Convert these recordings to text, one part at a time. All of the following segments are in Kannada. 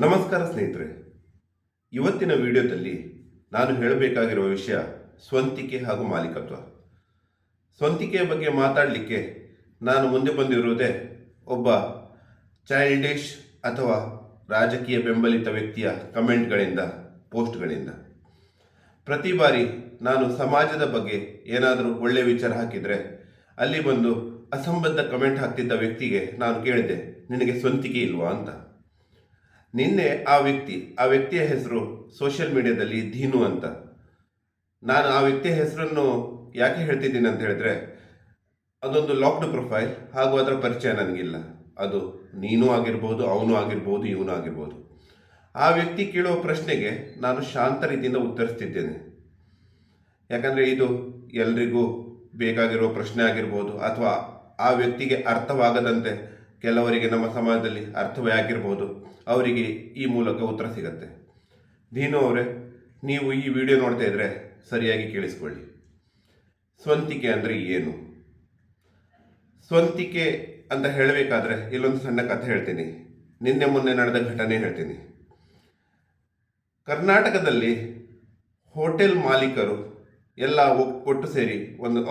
ನಮಸ್ಕಾರ ಸ್ನೇಹಿತರೆ. ಇವತ್ತಿನ ವಿಡಿಯೋದಲ್ಲಿ ನಾನು ಹೇಳಬೇಕಾಗಿರುವ ವಿಷಯ ಸ್ವಂತಿಕೆ ಹಾಗೂ ಮಾಲೀಕತ್ವ. ಸ್ವಂತಿಕೆಯ ಬಗ್ಗೆ ಮಾತಾಡಲಿಕ್ಕೆ ನಾನು ಮುಂದೆ ಬಂದಿರುವುದೇ ಒಬ್ಬ ಚೈಲ್ಡಿಶ್ ಅಥವಾ ರಾಜಕೀಯ ಬೆಂಬಲಿತ ವ್ಯಕ್ತಿಯ ಕಮೆಂಟ್ಗಳಿಂದ, ಪೋಸ್ಟ್ಗಳಿಂದ. ಪ್ರತಿ ಬಾರಿ ನಾನು ಸಮಾಜದ ಬಗ್ಗೆ ಏನಾದರೂ ಒಳ್ಳೆಯ ವಿಚಾರ ಹಾಕಿದರೆ ಅಲ್ಲಿ ಬಂದು ಅಸಂಬದ್ಧ ಕಮೆಂಟ್ ಹಾಕ್ತಿದ್ದ ವ್ಯಕ್ತಿಗೆ ನಾನು ಕೇಳಿದೆ, ನಿನಗೆ ಸ್ವಂತಿಕೆ ಇಲ್ವಾ ಅಂತ. ನಿನ್ನೆ ಆ ವ್ಯಕ್ತಿಯ ಹೆಸರು ಸೋಷಿಯಲ್ ಮೀಡಿಯಾದಲ್ಲಿ ದೀನು ಅಂತ. ನಾನು ಆ ವ್ಯಕ್ತಿಯ ಹೆಸರನ್ನು ಯಾಕೆ ಹೇಳ್ತಿದ್ದೀನಿ ಅಂತ ಹೇಳಿದ್ರೆ, ಅದೊಂದು ಲಾಕ್ಡ್ ಪ್ರೊಫೈಲ್ ಹಾಗೂ ಅದರ ಪರಿಚಯ ನನಗಿಲ್ಲ. ಅದು ನೀನು ಆಗಿರ್ಬೋದು, ಅವನು ಆಗಿರ್ಬೋದು, ಇವನು ಆಗಿರ್ಬೋದು. ಆ ವ್ಯಕ್ತಿ ಕೇಳುವ ಪ್ರಶ್ನೆಗೆ ನಾನು ಶಾಂತ ರೀತಿಯಿಂದ ಉತ್ತರಿಸ್ತಿದ್ದೇನೆ. ಯಾಕಂದರೆ ಇದು ಎಲ್ರಿಗೂ ಬೇಕಾಗಿರೋ ಪ್ರಶ್ನೆ ಆಗಿರ್ಬೋದು, ಅಥವಾ ಆ ವ್ಯಕ್ತಿಗೆ ಅರ್ಥವಾಗದಂತೆ ಕೆಲವರಿಗೆ ನಮ್ಮ ಸಮಾಜದಲ್ಲಿ ಅರ್ಥವೇ ಆಗಿರ್ಬೋದು, ಅವರಿಗೆ ಈ ಮೂಲಕ ಉತ್ತರ ಸಿಗತ್ತೆ. ದೀನು ಅವರೇ, ನೀವು ಈ ವಿಡಿಯೋ ನೋಡ್ತಾ ಇದ್ರೆ ಸರಿಯಾಗಿ ಕೇಳಿಸ್ಕೊಳ್ಳಿ. ಸ್ವಂತಿಕೆ ಅಂದರೆ ಏನು? ಸ್ವಂತಿಕೆ ಅಂತ ಹೇಳಬೇಕಾದ್ರೆ ಇಲ್ಲೊಂದು ಸಣ್ಣ ಕಥೆ ಹೇಳ್ತೀನಿ. ನಿನ್ನೆ ಮೊನ್ನೆ ನಡೆದ ಘಟನೆ ಹೇಳ್ತೀನಿ. ಕರ್ನಾಟಕದಲ್ಲಿ ಹೋಟೆಲ್ ಮಾಲೀಕರು ಎಲ್ಲ ಒಟ್ಟು ಸೇರಿ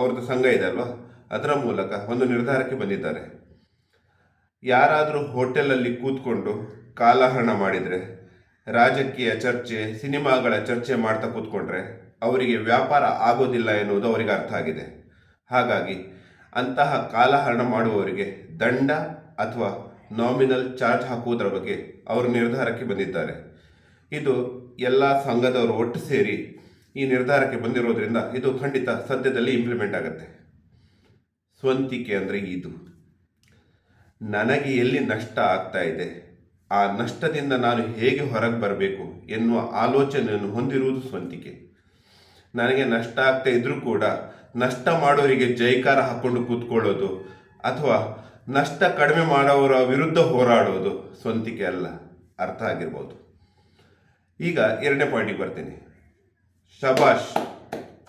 ಅವ್ರದ್ದು ಸಂಘ ಇದೆ ಅಲ್ವಾ, ಅದರ ಮೂಲಕ ಒಂದು ನಿರ್ಧಾರಕ್ಕೆ ಬಂದಿದ್ದಾರೆ. ಯಾರಾದರೂ ಹೋಟೆಲಲ್ಲಿ ಕೂತ್ಕೊಂಡು ಕಾಲಹರಣ ಮಾಡಿದರೆ, ರಾಜಕೀಯ ಚರ್ಚೆ, ಸಿನಿಮಾಗಳ ಚರ್ಚೆ ಮಾಡ್ತಾ ಕೂತ್ಕೊಂಡ್ರೆ ಅವರಿಗೆ ವ್ಯಾಪಾರ ಆಗೋದಿಲ್ಲ ಎನ್ನುವುದು ಅವರಿಗೆ ಅರ್ಥ ಆಗಿದೆ. ಹಾಗಾಗಿ ಅಂತಹ ಕಾಲಹರಣ ಮಾಡುವವರಿಗೆ ದಂಡ ಅಥವಾ ನಾಮಿನಲ್ ಚಾರ್ಜ್ ಹಾಕುವುದರ ಬಗ್ಗೆ ಅವರು ನಿರ್ಧಾರಕ್ಕೆ ಬಂದಿದ್ದಾರೆ. ಇದು ಎಲ್ಲ ಸಂಘದವರು ಒಟ್ಟು ಸೇರಿ ಈ ನಿರ್ಧಾರಕ್ಕೆ ಬಂದಿರೋದ್ರಿಂದ ಇದು ಖಂಡಿತ ಸದ್ಯದಲ್ಲಿ ಇಂಪ್ಲಿಮೆಂಟ್ ಆಗುತ್ತೆ. ಸ್ವಂತಿಕೆ ಅಂದರೆ ಇದು. ನನಗೆ ಎಲ್ಲಿ ನಷ್ಟ ಆಗ್ತಾ ಇದೆ, ಆ ನಷ್ಟದಿಂದ ನಾನು ಹೇಗೆ ಹೊರಗೆ ಬರಬೇಕು ಎನ್ನುವ ಆಲೋಚನೆಯನ್ನು ಹೊಂದಿರುವುದು ಸ್ವಂತಿಕೆ. ನನಗೆ ನಷ್ಟ ಆಗ್ತಾ ಇದ್ರೂ ಕೂಡ ನಷ್ಟ ಮಾಡೋರಿಗೆ ಜೈಕಾರ ಹಾಕ್ಕೊಂಡು ಕೂತ್ಕೊಳ್ಳೋದು ಅಥವಾ ನಷ್ಟ ಕಡಿಮೆ ಮಾಡೋರ ವಿರುದ್ಧ ಹೋರಾಡೋದು ಸ್ವಂತಿಕೆ ಅಲ್ಲ. ಅರ್ಥ ಆಗಿರ್ಬೋದು. ಈಗ ಎರಡನೇ ಪಾಯಿಂಟಿಗೆ ಬರ್ತೀನಿ. ಶಬಾಷ್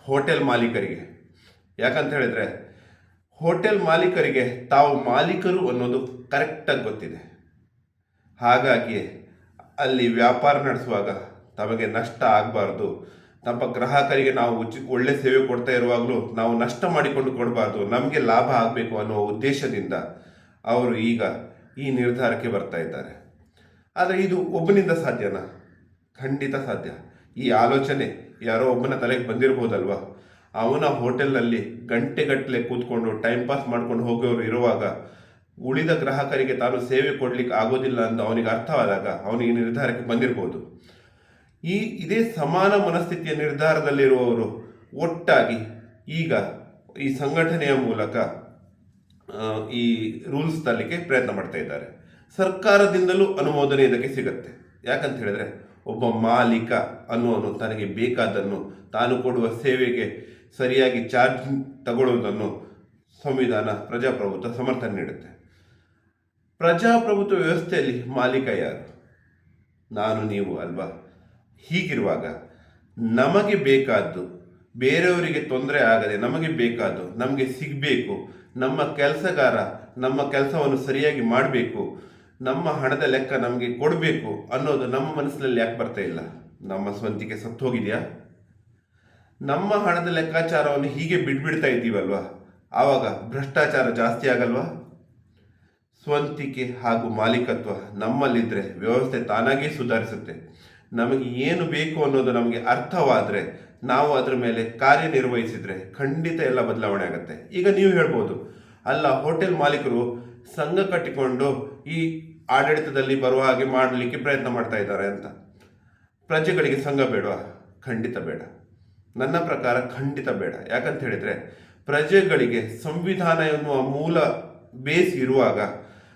ಹೋಟೆಲ್ ಮಾಲೀಕರಿಗೆ. ಯಾಕಂತ ಹೇಳಿದ್ರೆ, ಹೋಟೆಲ್ ಮಾಲೀಕರಿಗೆ ತಾವು ಮಾಲೀಕರು ಅನ್ನೋದು ಕರೆಕ್ಟಾಗಿ ಗೊತ್ತಿದೆ. ಹಾಗಾಗಿ ಅಲ್ಲಿ ವ್ಯಾಪಾರ ನಡೆಸುವಾಗ ತಮಗೆ ನಷ್ಟ ಆಗಬಾರ್ದು. ನಮ್ಮ ಗ್ರಾಹಕರಿಗೆ ನಾವು ಒಳ್ಳೆ ಸೇವೆ ಕೊಡ್ತಾ ಇರುವಾಗಲೂ ನಾವು ನಷ್ಟ ಮಾಡಿಕೊಂಡು ಕೊಡಬಾರ್ದು, ನಮಗೆ ಲಾಭ ಆಗಬೇಕು ಅನ್ನೋ ಉದ್ದೇಶದಿಂದ ಅವರು ಈಗ ಈ ನಿರ್ಧಾರಕ್ಕೆ ಬರ್ತಾ ಇದ್ದಾರೆ. ಆದರೆ ಇದು ಒಬ್ಬನಿಂದ ಸಾಧ್ಯನಾ? ಖಂಡಿತ ಸಾಧ್ಯ. ಈ ಆಲೋಚನೆ ಯಾರೋ ಒಬ್ಬನ ತಲೆಗೆ ಬಂದಿರ್ಬೋದಲ್ವಾ. ಅವನ ಹೋಟೆಲ್ನಲ್ಲಿ ಗಂಟೆಗಟ್ಟಲೆ ಕೂತ್ಕೊಂಡು ಟೈಮ್ ಪಾಸ್ ಮಾಡ್ಕೊಂಡು ಹೋಗೋರು ಇರುವಾಗ ಉಳಿದ ಗ್ರಾಹಕರಿಗೆ ತಾನು ಸೇವೆ ಕೊಡ್ಲಿಕ್ಕೆ ಆಗೋದಿಲ್ಲ ಅಂತ ಅವನಿಗೆ ಅರ್ಥವಾದಾಗ ಅವನು ಈ ನಿರ್ಧಾರಕ್ಕೆ ಬಂದಿರ್ಬೋದು. ಇದೇ ಸಮಾನ ಮನಸ್ಥಿತಿಯ ನಿರ್ಧಾರದಲ್ಲಿರುವವರು ಒಟ್ಟಾಗಿ ಈಗ ಈ ಸಂಘಟನೆಯ ಮೂಲಕ ಈ ರೂಲ್ಸ್ ತರಲಿಕ್ಕೆ ಪ್ರಯತ್ನ ಮಾಡ್ತಾ ಇದ್ದಾರೆ. ಸರ್ಕಾರದಿಂದಲೂ ಅನುಮೋದನೆ ಇದಕ್ಕೆ ಸಿಗತ್ತೆ. ಯಾಕಂತ ಹೇಳಿದ್ರೆ, ಒಬ್ಬ ಮಾಲೀಕ ಅನ್ನುವನು ತನಗೆ ಬೇಕಾದನ್ನು ತಾನು ಕೊಡುವ ಸೇವೆಗೆ ಸರಿಯಾಗಿ ಚಾರ್ಜ್ ತಗೊಳ್ಳುವುದನ್ನು ಸಂವಿಧಾನ, ಪ್ರಜಾಪ್ರಭುತ್ವ ಸಮರ್ಥನೆ ನೀಡುತ್ತೆ. ಪ್ರಜಾಪ್ರಭುತ್ವ ವ್ಯವಸ್ಥೆಯಲ್ಲಿ ಮಾಲೀಕ ಯಾರು? ನಾನು, ನೀವು ಅಲ್ವಾ? ಹೀಗಿರುವಾಗ ನಮಗೆ ಬೇಕಾದ್ದು ಬೇರೆಯವರಿಗೆ ತೊಂದರೆ ಆಗದೆ ನಮಗೆ ಬೇಕಾದ್ದು ನಮಗೆ ಸಿಗಬೇಕು, ನಮ್ಮ ಕೆಲಸಗಾರ ನಮ್ಮ ಕೆಲಸವನ್ನು ಸರಿಯಾಗಿ ಮಾಡಬೇಕು, ನಮ್ಮ ಹಣದ ಲೆಕ್ಕ ನಮಗೆ ಕೊಡಬೇಕು ಅನ್ನೋದು ನಮ್ಮ ಮನಸ್ಸಿನಲ್ಲಿ ಯಾಕೆ ಬರ್ತಾ ಇಲ್ಲ? ನಮ್ಮ ಸ್ವಂತಿಕೆ ಸತ್ತು ಹೋಗಿದೆಯಾ? ನಮ್ಮ ಹಣದ ಲೆಕ್ಕಾಚಾರವನ್ನು ಹೀಗೆ ಬಿಡ್ಬಿಡ್ತಾ ಇದ್ದೀವಲ್ವಾ, ಆವಾಗ ಭ್ರಷ್ಟಾಚಾರ ಜಾಸ್ತಿ ಆಗಲ್ವಾ? ಸ್ವಂತಿಕೆ ಹಾಗೂ ಮಾಲೀಕತ್ವ ನಮ್ಮಲ್ಲಿದ್ದರೆ ವ್ಯವಸ್ಥೆ ತಾನಾಗೇ ಸುಧಾರಿಸುತ್ತೆ. ನಮಗೆ ಏನು ಬೇಕು ಅನ್ನೋದು ನಮಗೆ ಅರ್ಥವಾದರೆ, ನಾವು ಅದರ ಮೇಲೆ ಕಾರ್ಯನಿರ್ವಹಿಸಿದರೆ ಖಂಡಿತ ಎಲ್ಲ ಬದಲಾವಣೆ ಆಗುತ್ತೆ. ಈಗ ನೀವು ಹೇಳ್ಬೋದು, ಅಲ್ಲ ಹೋಟೆಲ್ ಮಾಲೀಕರು ಸಂಘ ಕಟ್ಟಿಕೊಂಡು ಈ ಆಡಳಿತದಲ್ಲಿ ಬರುವ ಹಾಗೆ ಮಾಡಲಿಕ್ಕೆ ಪ್ರಯತ್ನ ಮಾಡ್ತಾ ಇದ್ದಾರೆ ಅಂತ. ಪ್ರಜೆಗಳಿಗೆ ಸಂಘ ಬೇಡವಾ? ಖಂಡಿತ ಬೇಡ. ನನ್ನ ಪ್ರಕಾರ ಖಂಡಿತ ಬೇಡ. ಯಾಕಂತ ಹೇಳಿದರೆ, ಪ್ರಜೆಗಳಿಗೆ ಸಂವಿಧಾನ ಎನ್ನುವ ಮೂಲ ಬೇಸ್ ಇರುವಾಗ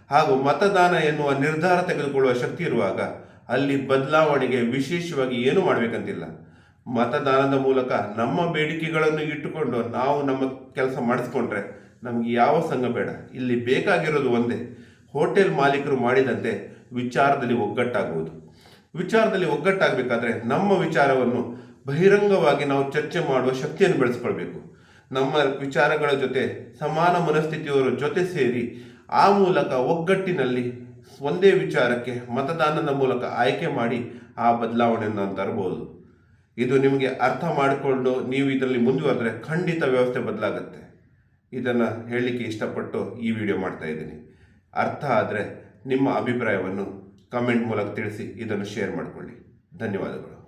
ಹಾಗೂ ಮತದಾನ ಎನ್ನುವ ನಿರ್ಧಾರ ತೆಗೆದುಕೊಳ್ಳುವ ಶಕ್ತಿ ಇರುವಾಗ ಅಲ್ಲಿ ಬದಲಾವಣೆಗೆ ವಿಶೇಷವಾಗಿ ಏನು ಮಾಡಬೇಕಂತಿಲ್ಲ. ಮತದಾನದ ಮೂಲಕ ನಮ್ಮ ಬೇಡಿಕೆಗಳನ್ನು ಇಟ್ಟುಕೊಂಡು ನಾವು ನಮ್ಮ ಕೆಲಸ ಮಾಡಿಸ್ಕೊಂಡ್ರೆ ನಮಗೆ ಯಾವ ಸಂಘ ಬೇಡ. ಇಲ್ಲಿ ಬೇಕಾಗಿರೋದು ಒಂದೇ, ಹೋಟೆಲ್ ಮಾಲೀಕರು ಮಾಡಿದಂತೆ ವಿಚಾರದಲ್ಲಿ ಒಗ್ಗಟ್ಟಾಗುವುದು. ವಿಚಾರದಲ್ಲಿ ಒಗ್ಗಟ್ಟಾಗಬೇಕಾದ್ರೆ ನಮ್ಮ ವಿಚಾರವನ್ನು ಬಹಿರಂಗವಾಗಿ ನಾವು ಚರ್ಚೆ ಮಾಡುವ ಶಕ್ತಿಯನ್ನು ಬೆಳೆಸ್ಕೊಳ್ಬೇಕು. ನಮ್ಮ ವಿಚಾರಗಳ ಜೊತೆ ಸಮಾನ ಮನಸ್ಥಿತಿಯವರ ಜೊತೆ ಸೇರಿ ಆ ಮೂಲಕ ಒಗ್ಗಟ್ಟಿನಲ್ಲಿ ಒಂದೇ ವಿಚಾರಕ್ಕೆ ಮತದಾನದ ಮೂಲಕ ಆಯ್ಕೆ ಮಾಡಿ ಆ ಬದಲಾವಣೆಯನ್ನು ತರಬಹುದು. ಇದು ನಿಮಗೆ ಅರ್ಥ ಮಾಡಿಕೊಂಡು ನೀವು ಇದರಲ್ಲಿ ಮುಂದುವರೆದ್ರೆ ಖಂಡಿತ ವ್ಯವಸ್ಥೆ ಬದಲಾಗುತ್ತೆ. ಇದನ್ನು ಹೇಳಲಿಕ್ಕೆ ಇಷ್ಟಪಟ್ಟು ಈ ವಿಡಿಯೋ ಮಾಡ್ತಾ ಇದ್ದೀನಿ. ಅರ್ಥ ಆದರೆ ನಿಮ್ಮ ಅಭಿಪ್ರಾಯವನ್ನು ಕಮೆಂಟ್ ಮೂಲಕ ತಿಳಿಸಿ ಇದನ್ನು ಶೇರ್ ಮಾಡಿಕೊಳ್ಳಿ. ಧನ್ಯವಾದಗಳು.